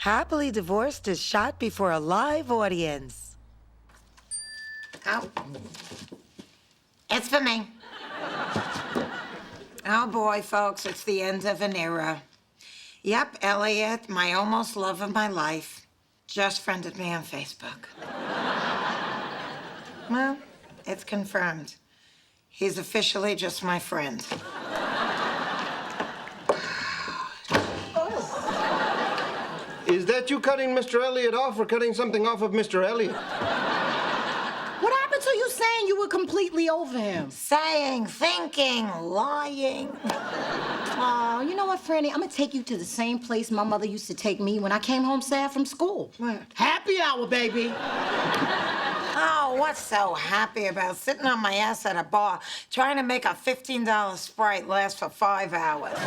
Happily Divorced is shot before a live audience. Oh. It's for me. Oh, boy, folks, it's the end of an era. Yep, Elliot, my almost love of my life, just friended me on Facebook. Well, it's confirmed. He's officially just my friend. Is that you cutting Mr. Elliot off or cutting something off of Mr. Elliot? What happened to you saying you were completely over him? Saying, thinking, lying. Oh, you know what, Franny? I'm gonna take you to the same place my mother used to take me when I came home sad from school. What? Happy hour, baby. Oh, what's so happy about sitting on my ass at a bar trying to make a $15 Sprite last for 5 hours?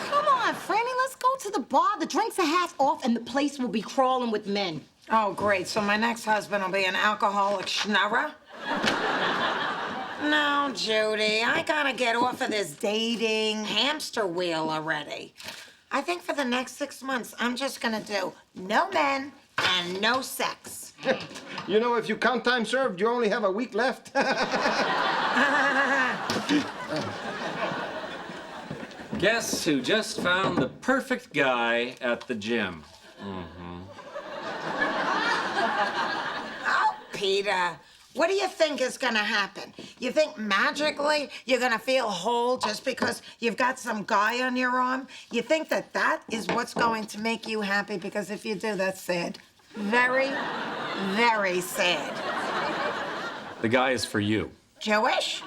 Come on, Franny, let's go to the bar. The drinks are half off and the place will be crawling with men. Oh, great. So my next husband will be an alcoholic schnorrer? No, Judy, I gotta get off of this dating hamster wheel already. I think for the next 6 months, I'm just gonna do no men and no sex. You know, if you count time served, you only have a week left. Guess who just found the perfect guy at the gym? Oh, Peter, what do you think is gonna happen? You think magically you're gonna feel whole just because you've got some guy on your arm? You think that that is what's going to make you happy? Because if you do, that's sad. Very, very sad. The guy is for you. Jewish?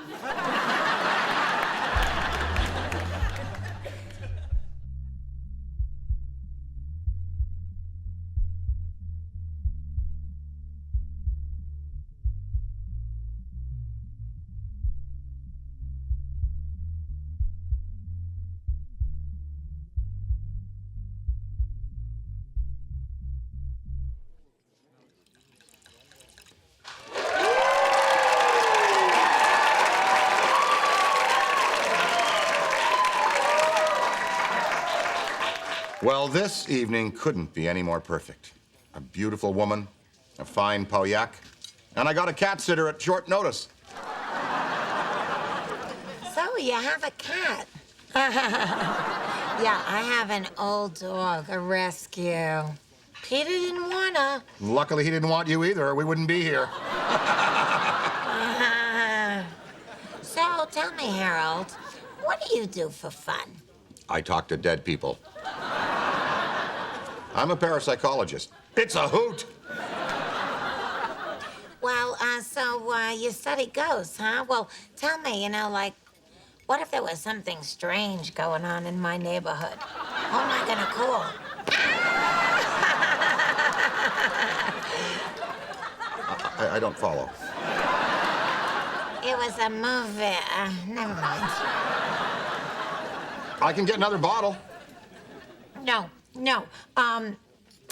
Well, this evening couldn't be any more perfect. A beautiful woman, a fine pauillac, and I got a cat sitter at short notice. So you have a cat? Yeah, I have an old dog, a rescue. Peter didn't wanna. Luckily, he didn't want you either, or we wouldn't be here. So tell me, Harold, what do you do for fun? I talk to dead people. I'm a parapsychologist. It's a hoot. Well, you study ghosts, huh? Well, tell me, like, what if there was something strange going on in my neighborhood? Who am I gonna call? I don't follow. It was a movie. Never mind. I can get another bottle. No. I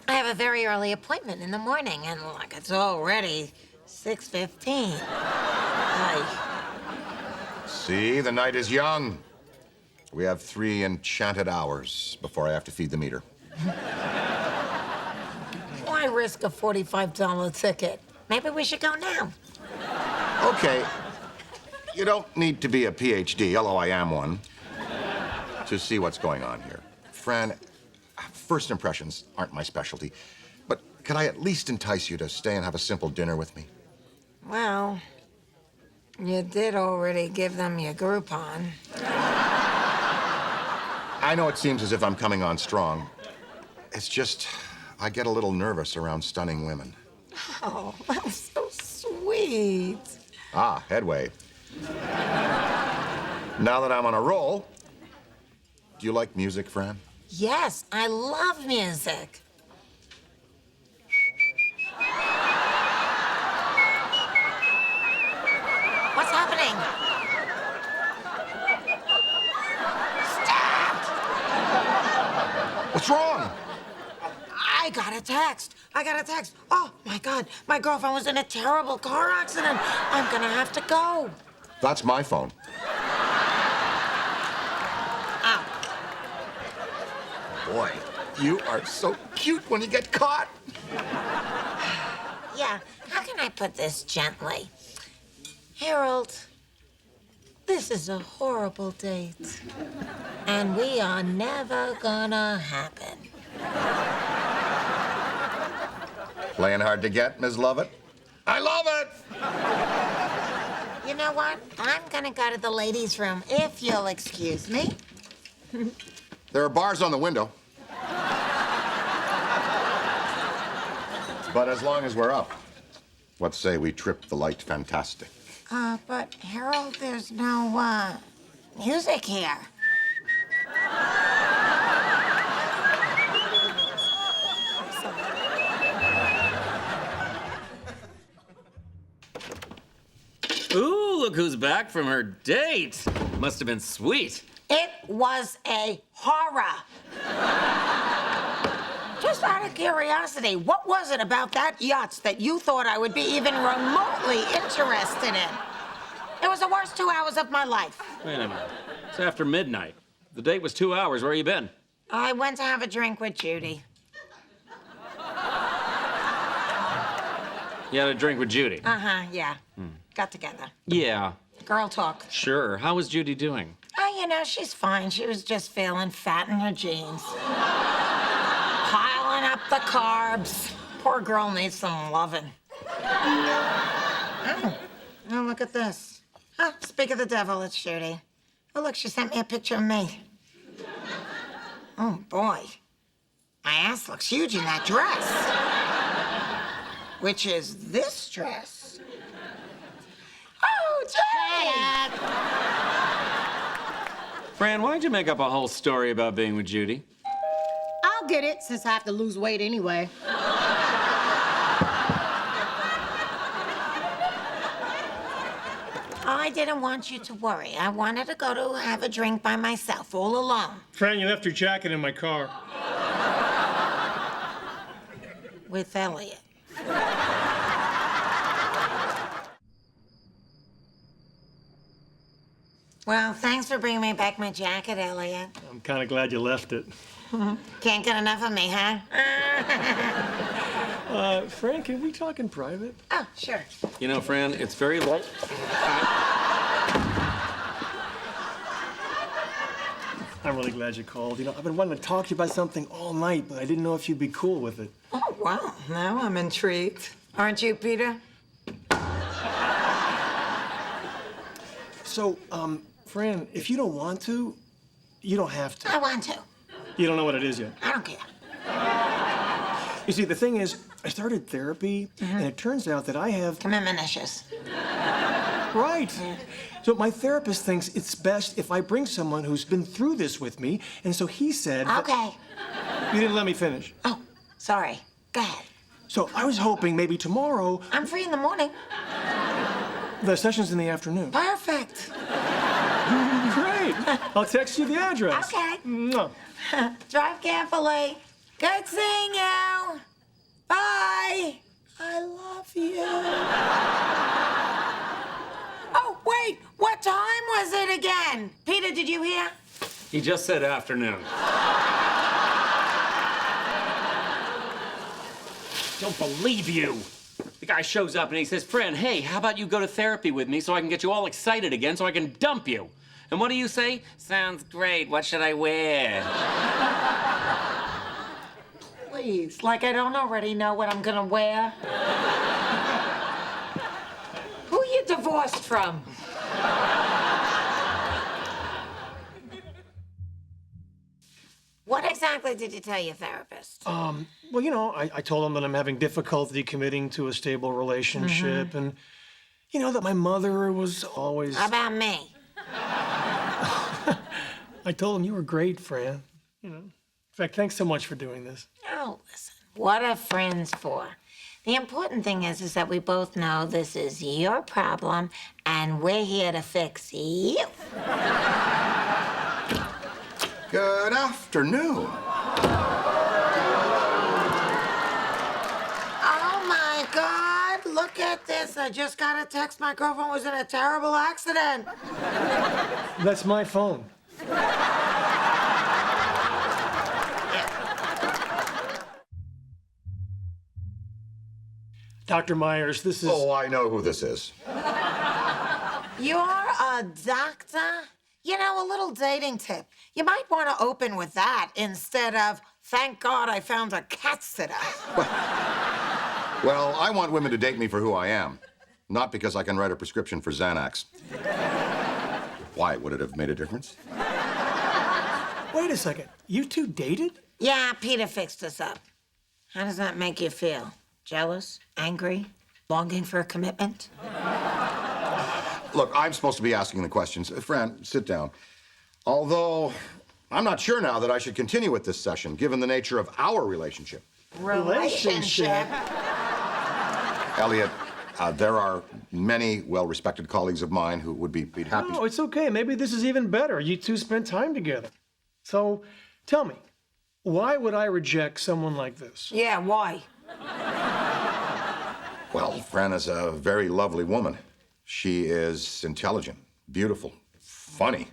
have a very early appointment in the morning, and like it's already 6:15. See, the night is young. We have 3 enchanted hours before I have to feed the meter. Why risk a $45 ticket? Maybe we should go now. Okay. You don't need to be a PhD, although I am one, to see what's going on here. Fran, first impressions aren't my specialty, but could I at least entice you to stay and have a simple dinner with me? Well, you did already give them your Groupon. I know it seems as if I'm coming on strong. It's just, I get a little nervous around stunning women. Oh, that's so sweet. Ah, headway. Now that I'm on a roll, do you like music, Fran? Yes, I love music. What's happening? Stop! What's wrong? I got a text. Oh, my God. My girlfriend was in a terrible car accident. I'm gonna have to go. That's my phone. Ow. Boy, You are so cute when you get caught. Yeah, how can I put this gently? Harold, this is a horrible date. And we are never gonna happen. Playing hard to get, Ms. Lovett? I love it! You know what? I'm gonna go to the ladies' room, if you'll excuse me. There are bars on the window. But as long as we're up, let's say we trip the light fantastic. But Harold, there's no, music here. Ooh, look who's back from her date. Must have been sweet. It was a horror. Just out of curiosity, what was it about that yacht that you thought I would be even remotely interested in? It was the worst 2 hours of my life. Wait a minute. It's after midnight. The date was 2 hours. Where you been? I went to have a drink with Judy. You had a drink with Judy. Yeah. Got together. Yeah, Girl talk. sure. How was Judy doing? Oh, you know, she's fine. She was just feeling fat in her jeans. Piling up the carbs. Poor girl needs some loving. Oh, look at this. Oh, speak of the devil, it's Judy. Oh, look, she sent me a picture of me. Oh, boy. My ass looks huge in that dress. Which is this dress. Oh, Judy! Fran, why'd you make up a whole story about being with Judy? I'll get it since I have to lose weight anyway. I didn't want you to worry. I wanted to go to have a drink by myself, all alone. Fran, you left your jacket in my car. With Elliot. Well, thanks for bringing me back my jacket, Elliot. I'm kind of glad you left it. Can't get enough of me, huh? Fran, can we talk in private? Oh, sure. You know, Fran, it's very late. I'm really glad you called. You know, I've been wanting to talk to you about something all night, but I didn't know if you'd be cool with it. Oh, well, now I'm intrigued. Aren't you, Peter? So, Fran, if you don't want to, you don't have to. I want to. You don't know what it is yet. I don't care. You see, the thing is, I started therapy, and it turns out that I have... Commitment issues. Right. So my therapist thinks it's best if I bring someone who's been through this with me, and so he said... that- Okay. You didn't let me finish. Oh, sorry. Go ahead. So I was hoping maybe tomorrow... I'm free in the morning. The session's in the afternoon. Perfect. Great. I'll text you the address. Okay. Mwah. Drive carefully. Good seeing you. Bye. I love you. Oh, wait. What time was it again? Peter, did you hear? He just said afternoon. Don't believe you. The guy shows up and he says, Fran, hey, how about you go to therapy with me so I can get you all excited again so I can dump you? And what do you say? Sounds great. What should I wear? Please, like I don't already know what I'm gonna wear. Who you divorced from? What exactly did you tell your therapist? Well, you know, I told him that I'm having difficulty committing to a stable relationship, and, you know, that my mother was always... How about me? I told him you were great, Fran. You know, in fact, thanks so much for doing this. Oh, listen, what are friends for? The important thing is that we both know this is your problem, and we're here to fix you. Good afternoon. Oh, my God, look at this. I just got a text. My girlfriend was in a terrible accident. That's my phone. Dr. Myers, this is... Oh, I know who this is. You're a doctor? You know, a little dating tip. You might want to open with that instead of, thank God I found a cat sitter. Well, I want women to date me for who I am, not because I can write a prescription for Xanax. Why, would it have made a difference? Wait a second. You two dated? Yeah, Peter fixed us up. How does that make you feel? Jealous? Angry? Longing for a commitment? Look, I'm supposed to be asking the questions. Fran, sit down. Although, I'm not sure now that I should continue with this session, given the nature of our relationship. Relationship? Elliot, there are many well-respected colleagues of mine who would be happy. No, it's okay. Maybe this is even better. You two spent time together. So, tell me, why would I reject someone like this? Yeah, why? Well, Fran is a very lovely woman. She is intelligent, beautiful, funny.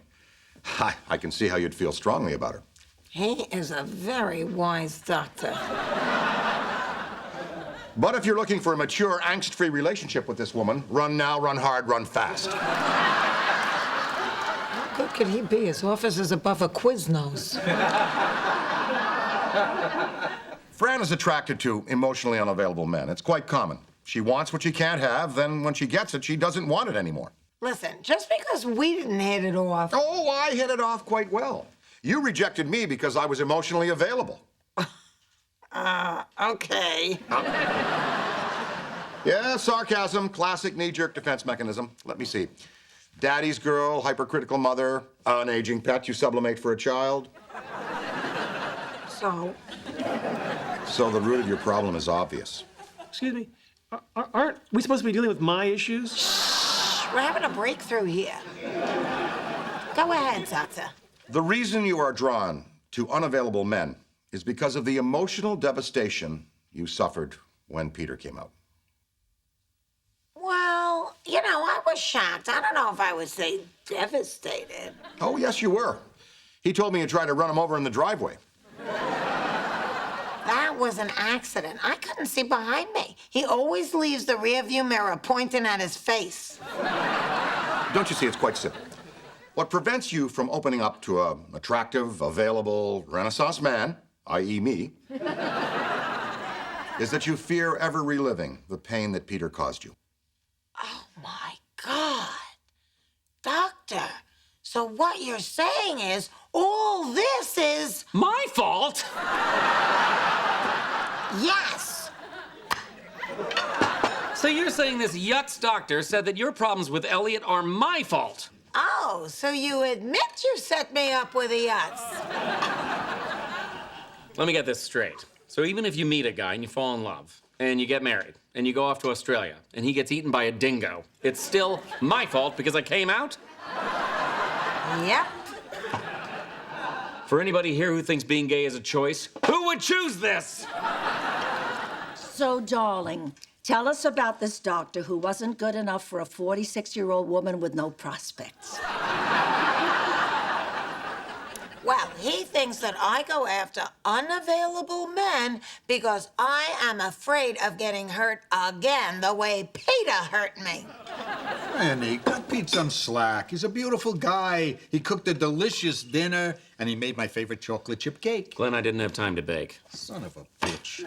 I can see how you'd feel strongly about her. He is a very wise doctor. But if you're looking for a mature, angst-free relationship with this woman, run now, run hard, run fast. How good could he be? His office is above a Quiznos. Fran is attracted to emotionally unavailable men. It's quite common. She wants what she can't have, then when she gets it, she doesn't want it anymore. Listen, just because we didn't hit it off... Oh, I hit it off quite well. You rejected me because I was emotionally available. Okay. Yeah, sarcasm, classic knee-jerk defense mechanism. Let me see. Daddy's girl, hypercritical mother, an aging pet you sublimate for a child. So? So the root of your problem is obvious. Excuse me, aren't we supposed to be dealing with my issues? We're having a breakthrough here. Go ahead, doctor. The reason you are drawn to unavailable men is because of the emotional devastation you suffered when Peter came out. Well, you know, I was shocked. I don't know if I would say devastated. Oh, yes, you were. He told me you tried to run him over in the driveway. That was an accident. I couldn't see behind me. He always leaves the rearview mirror pointing at his face. Don't you see, it's quite simple. What prevents you from opening up to an attractive, available, Renaissance man, i.e. me, is that you fear ever reliving the pain that Peter caused you. Oh, my God. Doctor, so what you're saying is all this is... My fault? Yes. So you're saying this Yutz doctor said that your problems with Elliot are my fault? Oh, so you admit you set me up with a yacht? Let me get this straight. So even if you meet a guy and you fall in love, and you get married, and you go off to Australia, and he gets eaten by a dingo, it's still my fault because I came out? Yep. For anybody here who thinks being gay is a choice, who would choose this? So, darling, tell us about this doctor who wasn't good enough for a 46-year-old woman with no prospects. Well, he thinks that I go after unavailable men because I am afraid of getting hurt again the way Peter hurt me. Randy, cut Pete some slack. He's a beautiful guy. He cooked a delicious dinner, and he made my favorite chocolate chip cake. Glenn, I didn't have time to bake. Son of a bitch.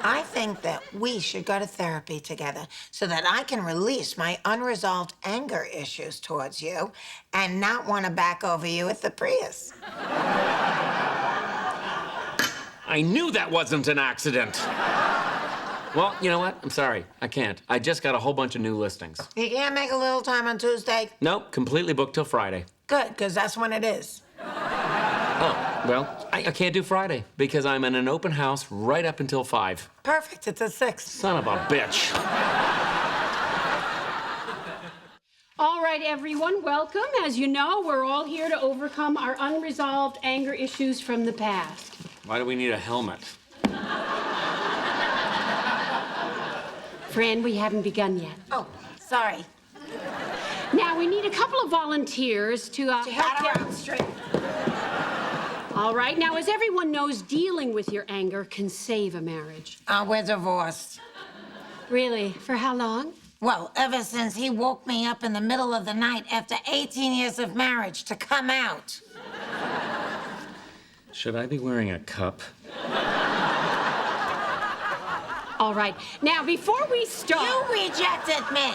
I think that we should go to therapy together so that I can release my unresolved anger issues towards you and not want to back over you at the Prius. I knew that wasn't an accident. Well, you know what? I'm sorry. I can't. I just got a whole bunch of new listings. You can't make a little time on Tuesday? Nope, completely booked till Friday. Good, because that's when it is. Oh, well, I can't do Friday because I'm in an open house right up until 5. Perfect, it's at 6. Son of a bitch. All right, everyone, welcome. As you know, we're all here to overcome our unresolved anger issues from the past. Why do we need a helmet? Fran, we haven't begun yet. Oh, sorry. Now, we need a couple of volunteers to help Got get... around straight. All right, now, as everyone knows, dealing with your anger can save a marriage. We're divorced. Really? For how long? Well, ever since he woke me up in the middle of the night after 18 years of marriage to come out. Should I be wearing a cup? All right, now, before we start... You rejected me.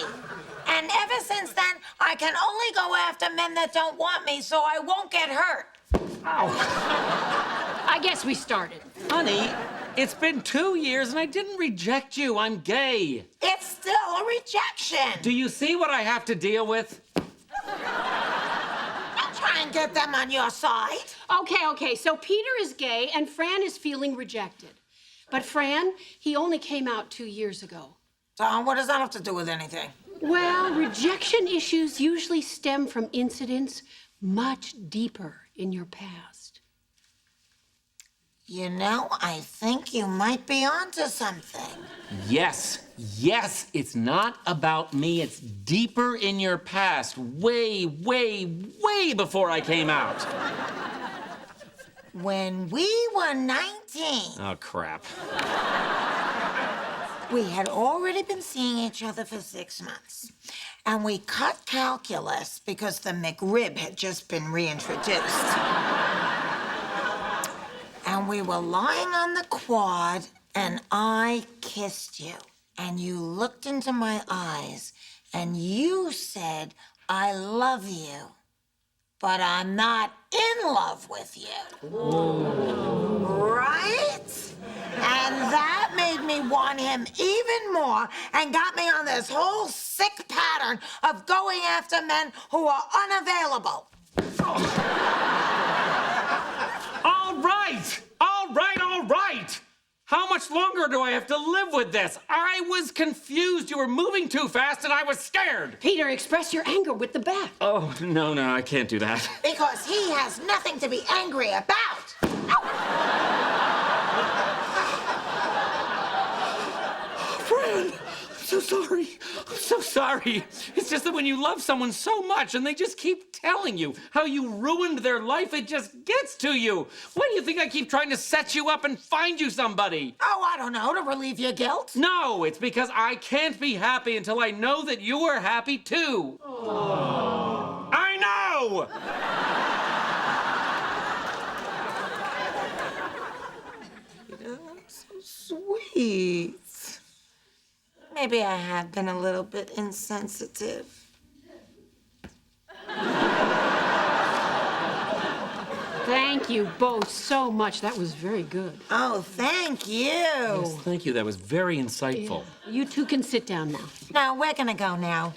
And ever since then, I can only go after men that don't want me so I won't get hurt. I guess we started. Honey, it's been 2 years and I didn't reject you. I'm gay. It's still a rejection. Do you see what I have to deal with? Don't try and get them on your side. Okay, so Peter is gay and Fran is feeling rejected. But Fran, he only came out 2 years ago. So what does that have to do with anything? Well, rejection issues usually stem from incidents much deeper in your past. You know, I think you might be onto something. Yes, it's not about me. It's deeper in your past. Way before I came out. When we were 19, Oh, crap. we had already been seeing each other for 6 months. And we cut calculus because the McRib had just been reintroduced. And we were lying on the quad, and I kissed you. And you looked into my eyes, and you said, I love you, but I'm not in love with you. Right? And that made me want him even more and got me on this whole sick pattern of going after men who are unavailable. All right. How much longer do I have to live with this? I was confused. You were moving too fast and I was scared. Peter, express your anger with the bat. Oh, no, I can't do that. Because he has nothing to be angry about. Fran, I'm so sorry. It's just that when you love someone so much and they just keep telling you how you ruined their life, it just gets to you. Why do you think I keep trying to set you up and find you somebody? Oh, I don't know, to relieve your guilt. No, it's because I can't be happy until I know that you are happy too. Aww. I know! So sweet. Maybe I have been a little bit insensitive. Thank you both so much. That was very good. Oh, thank you. Yes, thank you. That was very insightful. You two can sit down now. No, we're gonna go now.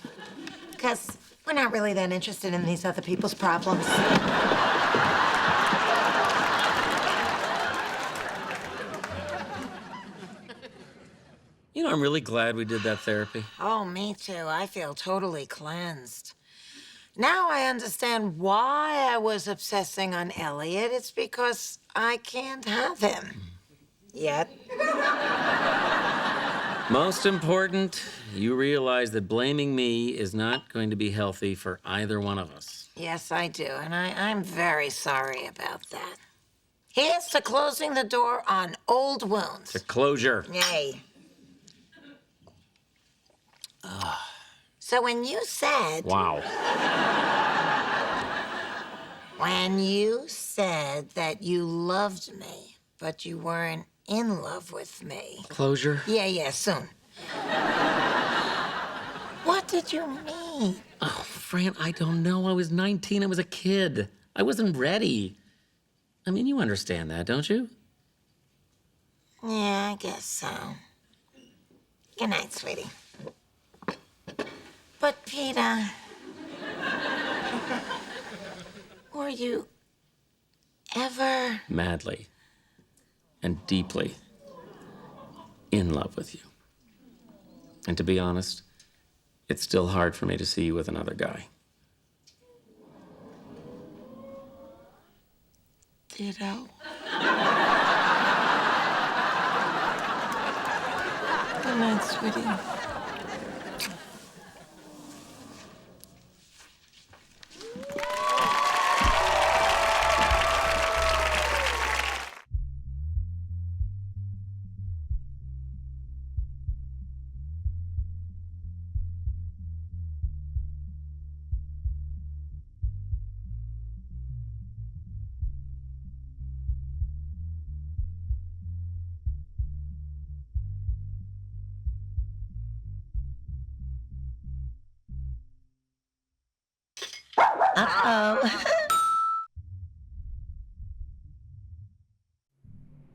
Because we're not really that interested in these other people's problems. You know, I'm really glad we did that therapy. Oh, me too. I feel totally cleansed. Now I understand why I was obsessing on Elliot. It's because I can't have him. Yet. Most important, you realize that blaming me is not going to be healthy for either one of us. Yes, I do. And I'm very sorry about that. Here's to closing the door on old wounds. To closure. Yay. So when you said... Wow. When you said that you loved me, but you weren't in love with me... Closure? Yeah, soon. What did you mean? Oh, Fran, I don't know. I was 19. I was a kid. I wasn't ready. I mean, you understand that, don't you? Yeah, I guess so. Good night, sweetie. But, Peter, were you ever... Madly and deeply in love with you. And to be honest, it's still hard for me to see you with another guy. Ditto. Good night, sweetie.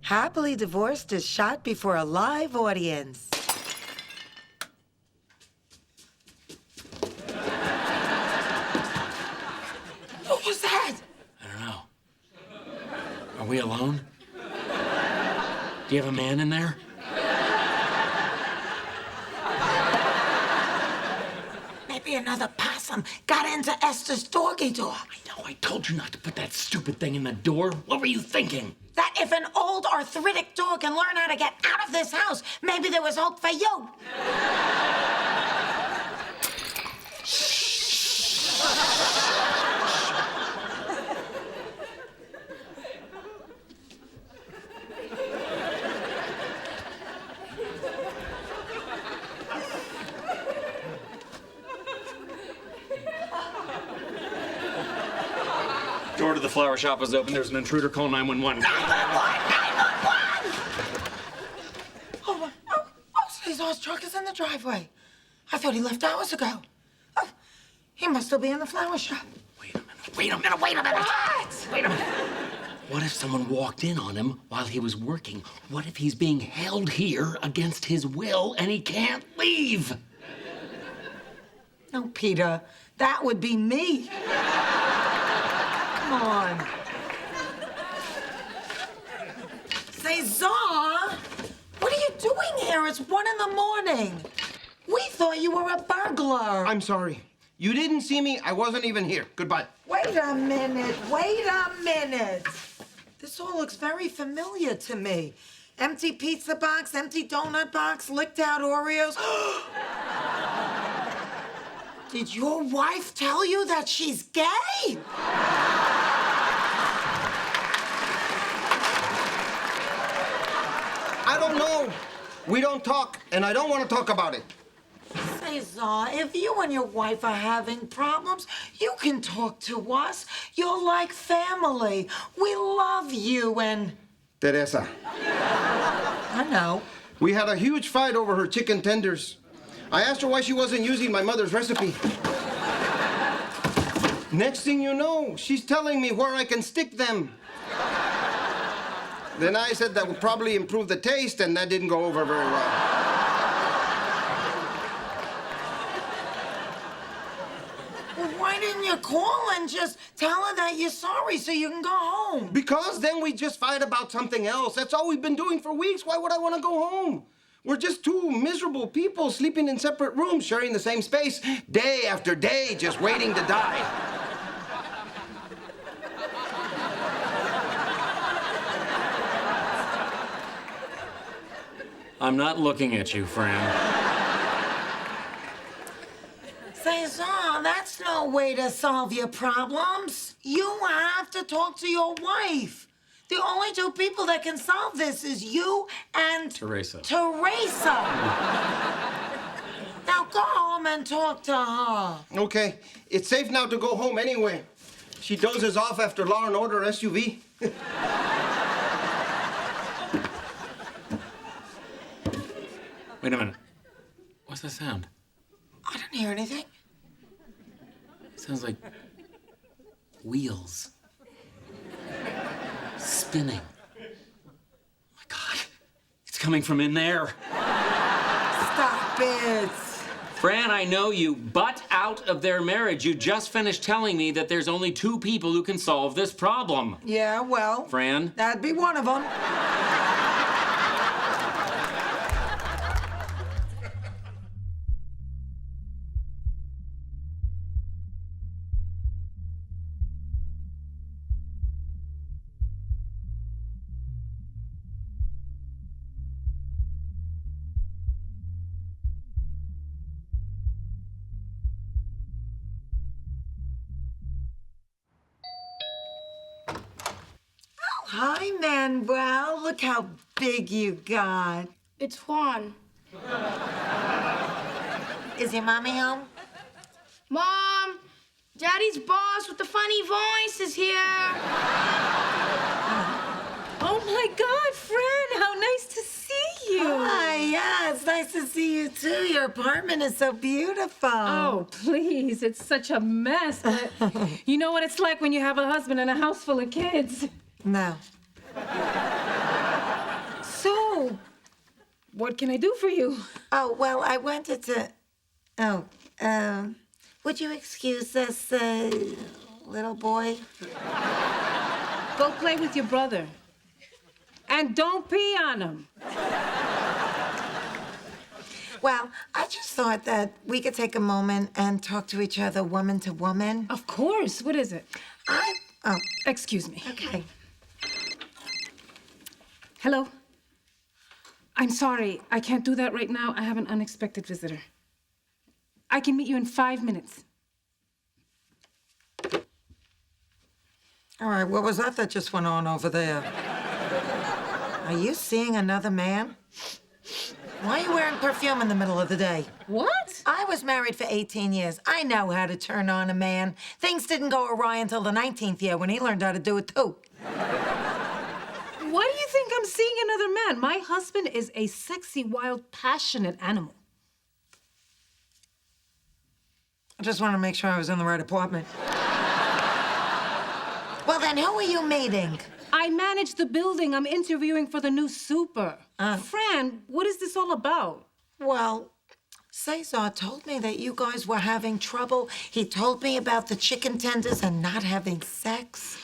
Happily Divorced is shot before a live audience. What was that? I don't know. Are we alone? Do you have a man in there? Maybe another possum got into Esther's doggy door. I know, I told you not to put that stupid thing in the door. What were you thinking? That if an old arthritic dog can learn how to get out of this house, maybe there was hope for you. Door to the flower shop was open. There's an intruder. Call 911. 911! Oh, Cesar's truck is in the driveway. I thought he left hours ago. Oh, he must still be in the flower shop. Wait a minute. What? Wait a minute. What if someone walked in on him while he was working? What if he's being held here against his will and he can't leave? No, Peter, that would be me. Come on. Cesar, what are you doing here? It's 1 a.m. We thought you were a burglar. I'm sorry. You didn't see me. I wasn't even here. Goodbye. Wait a minute. This all looks very familiar to me. Empty pizza box, empty donut box, licked out Oreos. Did your wife tell you that she's gay? I don't know. We don't talk, and I don't want to talk about it. Cesar, if you and your wife are having problems, you can talk to us. You're like family. We love you and... Teresa, I know. we had a huge fight over her chicken tenders. I asked her why she wasn't using my mother's recipe. Next thing you know, she's telling me where I can stick them. Then I said that would probably improve the taste, and that didn't go over very well. Well, why didn't you call and just tell her that you're sorry so you can go home? Because then we just fight about something else. That's all we've been doing for weeks. Why would I want to go home? We're just two miserable people sleeping in separate rooms, sharing the same space, day after day, just waiting to die. I'm not looking at you, Fran. Cesar, that's no way to solve your problems. You have to talk to your wife. The only two people that can solve this is you and... Teresa. Now go home and talk to her. Okay, it's safe now to go home anyway. She dozes off after Law and Order SUV. Wait a minute. What's that sound? I didn't hear anything. It sounds like wheels. Spinning. Oh my God. It's coming from in there. Stop it. Fran, I know you. Butt out of their marriage. You just finished telling me that there's only two people who can solve this problem. Yeah, well... Fran? That'd be one of them. Hi, Manuel. Look how big you got. It's Juan. Is your mommy home? Mom, Daddy's boss with the funny voice is here. Oh my God, Fran, how nice to see you. Hi, yeah, it's nice nice to see you too. Your apartment is so beautiful. Oh, please. It's such a mess. But you know what it's like when you have a husband and a house full of kids. No. So, what can I do for you? Oh, well, I wanted to... Oh, would you excuse this, little boy? Go play with your brother. And don't pee on him. Well, I just thought that we could take a moment and talk to each other woman to woman. Of course. What is it? Oh, Excuse me. okay. Hello? I'm sorry. I can't do that right now. I have an unexpected visitor. I can meet you in 5 minutes. All right, what was that just went on over there? Are you seeing another man? Why are you wearing perfume in the middle of the day? What? I was married for 18 years. I know how to turn on a man. Things didn't go awry until the 19th year when he learned how to do it too. Why do you think I'm seeing another man? My husband is a sexy, wild, passionate animal. I just wanted to make sure I was in the right apartment. Well, then who are you meeting? I manage the building. I'm interviewing for the new super. Fran, what is this all about? Well, Cesar told me that you guys were having trouble. He told me about the chicken tenders and not having sex.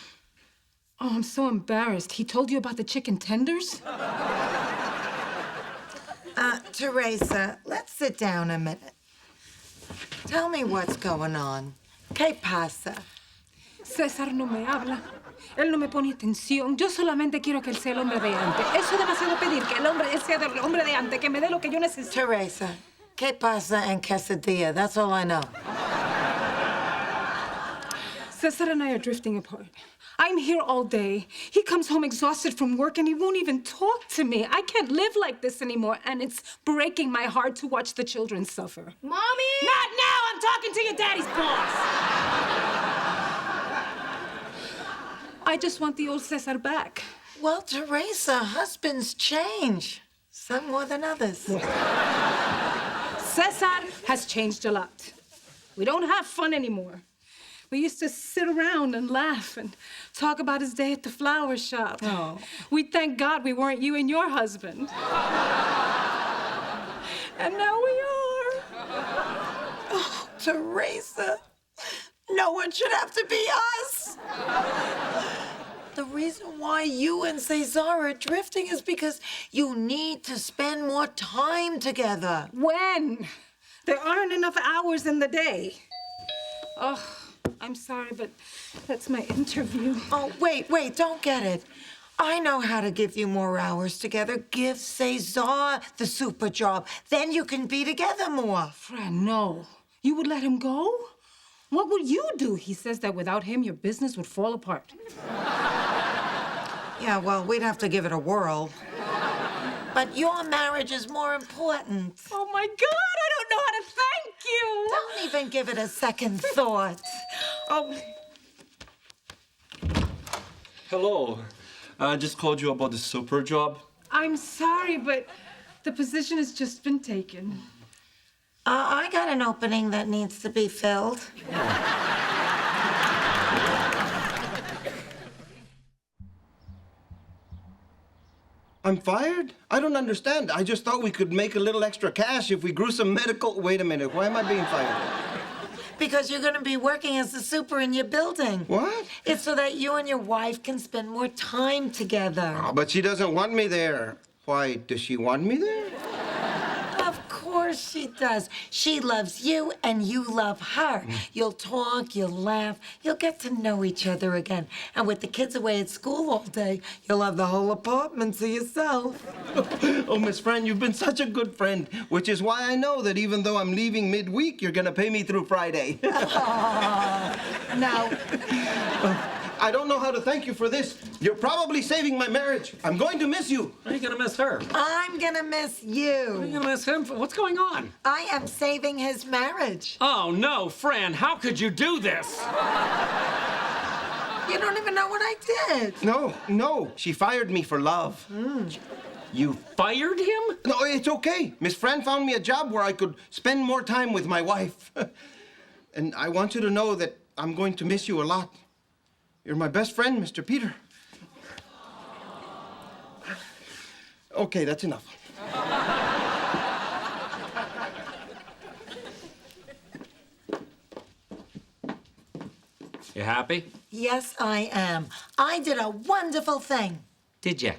Oh, I'm so embarrassed. He told you about the chicken tenders? Teresa, let's sit down a minute. Tell me what's going on. ¿Qué pasa? César no me habla. Él no me pone atención. Yo solamente quiero que él sea el hombre de antes. Eso es demasiado pedir, que el hombre sea el hombre de antes, que me dé lo que yo necesito. Teresa, ¿qué pasa en quesadilla? That's all I know. Cesar and I are drifting apart. I'm here all day. He comes home exhausted from work and he won't even talk to me. I can't live like this anymore, and it's breaking my heart to watch the children suffer. Mommy! Not now! I'm talking to your daddy's boss! I just want the old Cesar back. Well, Teresa, husbands change. Some more than others. Cesar has changed a lot. We don't have fun anymore. We used to sit around and laugh and talk about his day at the flower shop. Oh. We thank God we weren't you and your husband. And now we are. Oh, Teresa, no one should have to be us. The reason why you and Cesar are drifting is because you need to spend more time together. When? There aren't enough hours in the day. Oh, I'm sorry, but that's my interview. Oh, wait, don't get it. I know how to give you more hours together. Give Cesar the super job. Then you can be together more. Fran, no. You would let him go? What would you do? He says that without him, your business would fall apart. Yeah, well, we'd have to give it a whirl. But your marriage is more important. Oh, my God, I don't know how to thank you. Don't even give it a second thought. Oh. Hello. I just called you about the super job. I'm sorry, but the position has just been taken. I got an opening that needs to be filled. I'm fired? I don't understand. I just thought we could make a little extra cash if we grew some medical... Wait a minute. Why am I being fired? Because you're going to be working as the super in your building. What? It's so that you and your wife can spend more time together. Oh, but she doesn't want me there. Why, does she want me there? Of course she does. She loves you and you love her. You'll talk, you'll laugh, you'll get to know each other again. And with the kids away at school all day, you'll have the whole apartment to yourself. Oh, Miss Fran, you've been such a good friend, which is why I know that even though I'm leaving midweek, you're gonna pay me through Friday. No. I don't know how to thank you for this. You're probably saving my marriage. I'm going to miss you. Are you gonna miss her? I'm gonna miss Are you you. gonna miss him? What's going on? I am saving his marriage. Oh, no, Fran, how could you do this? You don't even know what I did. No. She fired me for love. You fired him? No, it's okay. Miss Fran found me a job where I could spend more time with my wife. And I want you to know that I'm going to miss you a lot. You're my best friend, Mr. Peter. Okay, that's enough. You happy? Yes, I am. I did a wonderful thing. Did you?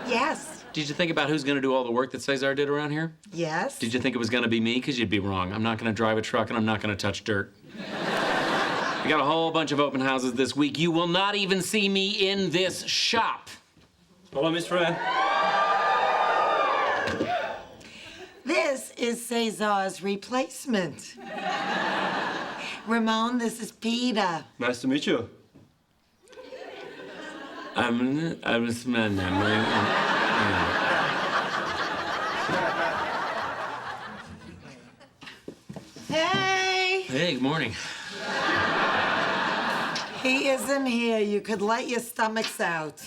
Yes. Did you think about who's gonna do all the work that Cesar did around here? Yes. Did you think it was gonna be me? Because you'd be wrong. I'm not gonna drive a truck and I'm not gonna touch dirt. We got a whole bunch of open houses this week. You will not even see me in this shop. Hello, Miss Fran. This is Cesar's replacement. Ramon, this is Peter. Nice to meet you. Hey! Hey, good morning. He isn't here. You could let your stomachs out.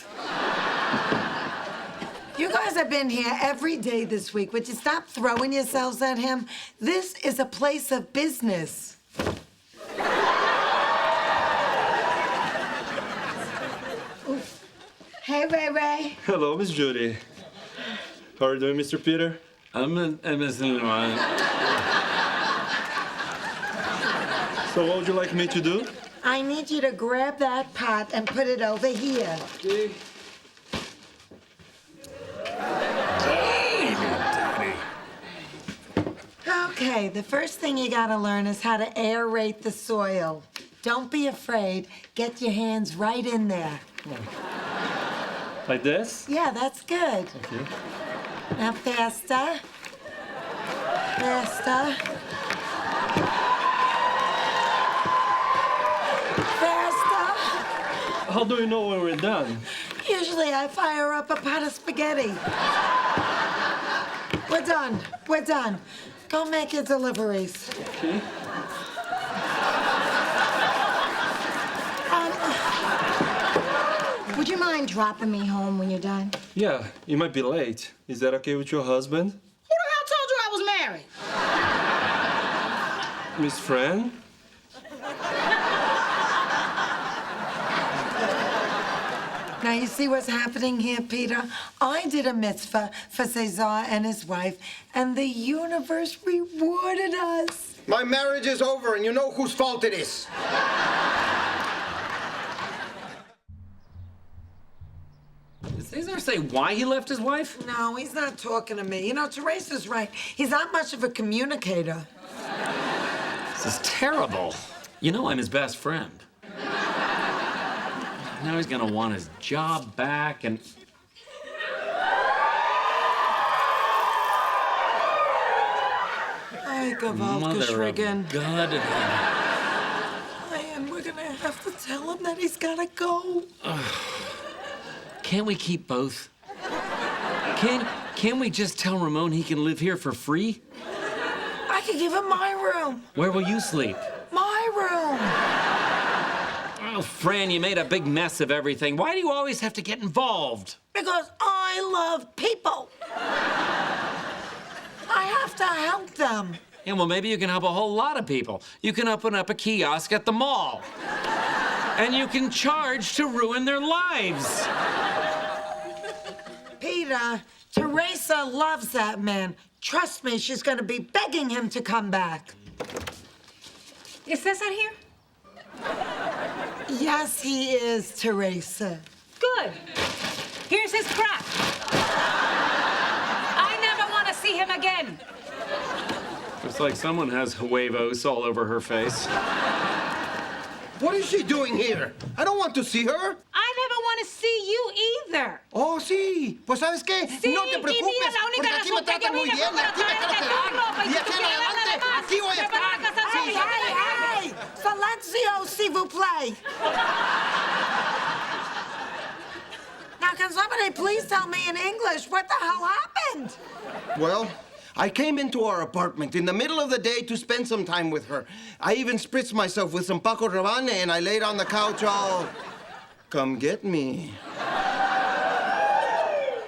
You guys have been here every day this week. Would you stop throwing yourselves at him? This is a place of business. Hey, Ray Ray. Hello, Miss Judy. How are you doing, Mr. Peter? So what would you like me to do? I need you to grab that pot and put it over here. Okay. Okay, the first thing you gotta learn is how to aerate the soil. Don't be afraid. Get your hands right in there. Like this? Yeah, that's good. Okay. Now faster. Faster. Faster. How do you know when we're done? Usually I fire up a pot of spaghetti. We're done. We're done. Go make your deliveries. Okay. Would you mind dropping me home when you're done? Yeah, you might be late. Is that okay with your husband? Who the hell told you I was married? Miss Fran? Now, you see what's happening here, Peter? I did a mitzvah for Cesar and his wife, and the universe rewarded us. My marriage is over, and you know whose fault it is. Did Cesar say why he left his wife? No, he's not talking to me. You know, Teresa's right. He's not much of a communicator. This is terrible. You know I'm his best friend. Now he's gonna want his job back and... I Gewalt Mother geschrigen. of God. And we're gonna have to tell him that he's gotta go. Can't we keep both? Can we just tell Ramon he can live here for free? I could give him my room. Where will you sleep? My room. Oh, Fran, you made a big mess of everything. Why do you always have to get involved? Because I love people. I have to help them. Yeah, well, maybe you can help a whole lot of people. You can open up a kiosk at the mall. And you can charge to ruin their lives. Peter, Teresa loves that man. Trust me, she's gonna be begging him to come back. Is Cesar here? Yes, he is, Teresa. Good. Here's his crap. I never want to see him again. Looks like someone has huevos all over her face. What is she doing here? I don't want to see her. I never want to see you either. Oh, sí. Pues, ¿sabes qué? Sí, No te y preocupes, mira, la única porque aquí me razón que tratan muy vine bien fue y aquí me para quedaste. traerte todo, pues, Y yo aquí en quiero verla adelante, de más. aquí voy a Me van a estar. casar Sí, conmigo. Hey, silencio, s'il vous plaît. Now, can somebody please tell me in English what the hell happened? Well, I came into our apartment in the middle of the day to spend some time with her. I even spritzed myself with some Paco Rabanne and I laid on the couch all... Come get me.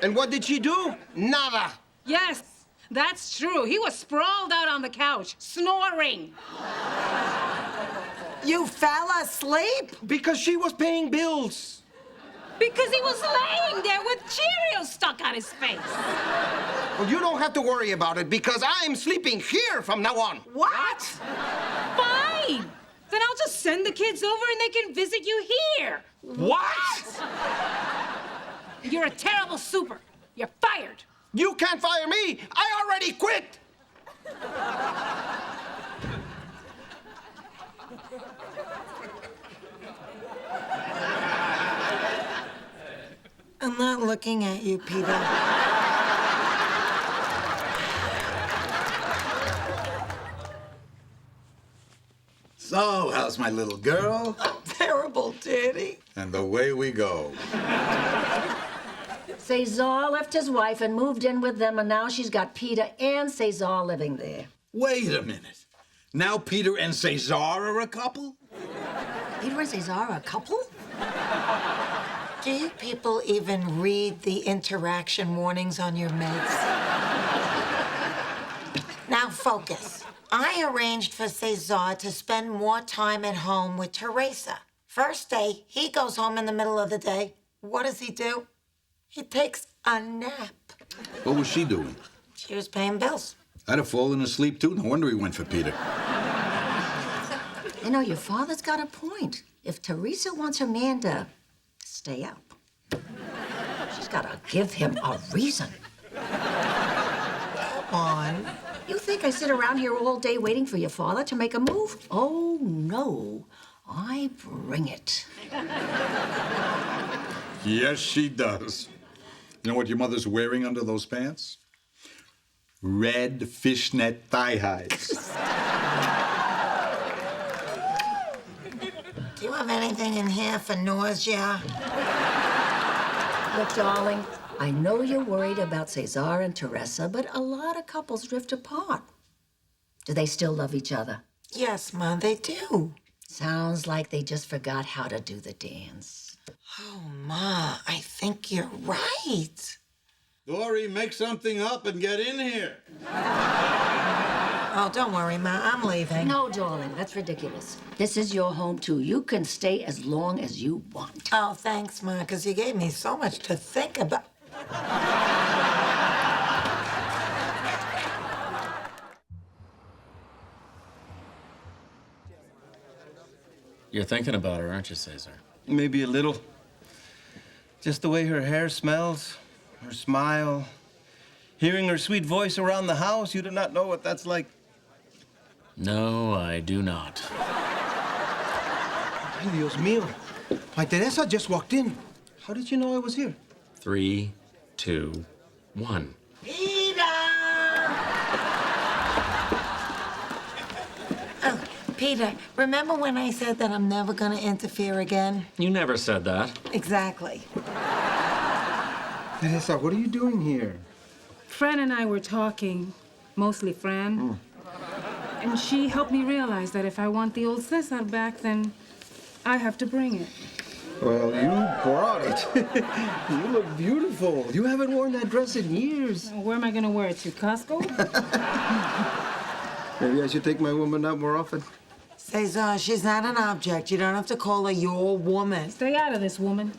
And what did she do? Nada. Yes, that's true. He was sprawled out on the couch, snoring. You fell asleep? Because she was paying bills. Because he was laying there with Cheerios stuck on his face. Well, you don't have to worry about it because I'm sleeping here from now on. What? Fine. Then I'll just send the kids over and they can visit you here. What? You're a terrible super. You're fired. You can't fire me. I already quit. I'm not looking at you, Peter. So, how's my little girl? Terrible, Daddy. And away we go. Cesar left his wife and moved in with them, and now she's got Peter and Cesar living there. Wait a minute. Now Peter and Cesar are a couple? Peter and Cesar are a couple? Do you people even read the interaction warnings on your meds? Now focus. I arranged for Cesar to spend more time at home with Teresa. First day, he goes home in the middle of the day. What does he do? He takes a nap. What was she doing? She was paying bills. I'd have fallen asleep too. No wonder he went for Peter. You know, your father's got a point. If Teresa wants her man to stay up, she's got to give him a reason. Come on. You think I sit around here all day waiting for your father to make a move? Oh, no. I bring it. Yes, she does. You know what your mother's wearing under those pants? Red fishnet thigh highs. Do you have anything in here for nausea? Look, darling, I know you're worried about Cesar and Teresa, but a lot of couples drift apart. Do they still love each other? Yes, Ma, they do. Sounds like they just forgot how to do the dance. Oh, Ma, I think you're right. Dory, make something up and get in here. Oh, don't worry, Ma, I'm leaving. No, darling, that's ridiculous. This is your home, too. You can stay as long as you want. Oh, thanks, Ma, because you gave me so much to think about. You're thinking about her, aren't you, Cesar? Maybe a little. Just the way her hair smells, her smile, hearing her sweet voice around the house, you do not know what that's like. No, I do not. Ay, Dios mío. My Teresa just walked in. How did you know I was here? 3, 2, 1. Peter! Oh, Peter, remember when I said that I'm never going to interfere again? You never said that. Exactly. Teresa, what are you doing here? Fran and I were talking, mostly Fran. And she helped me realize that if I want the old Cesar back, then I have to bring it. Well, you brought it. You look beautiful. You haven't worn that dress in years. Where am I going to wear it to? Costco? Maybe I should take my woman out more often. Cesar, she's not an object. You don't have to call her your woman. Stay out of this, woman.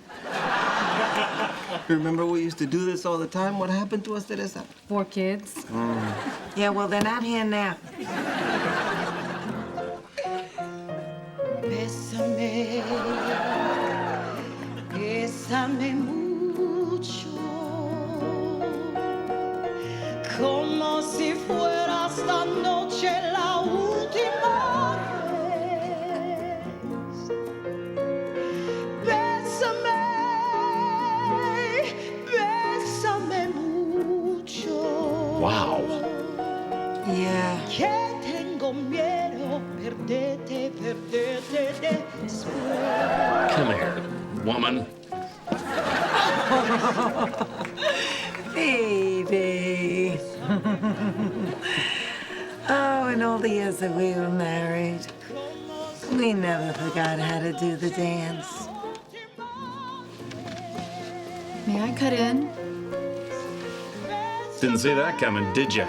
Remember we used to do this all the time? What happened to us, Teresa? 4 kids. Yeah, well, they're not here now. Bésame, bésame mucho, como si fuera esta noche la última vez. Bésame, bésame mucho. Wow. Yeah. Que tengo miedo perderte, perderte después. Come here, woman. Baby. Oh, in all the years that we were married, we never forgot how to do the dance. May I cut in? Didn't see that coming, did you?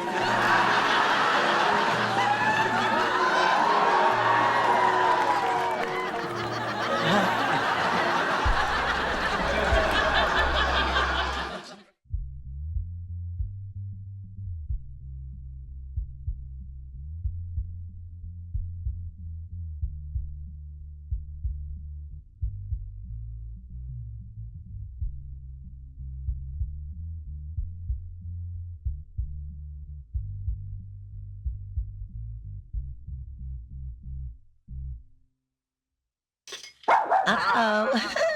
Uh-oh.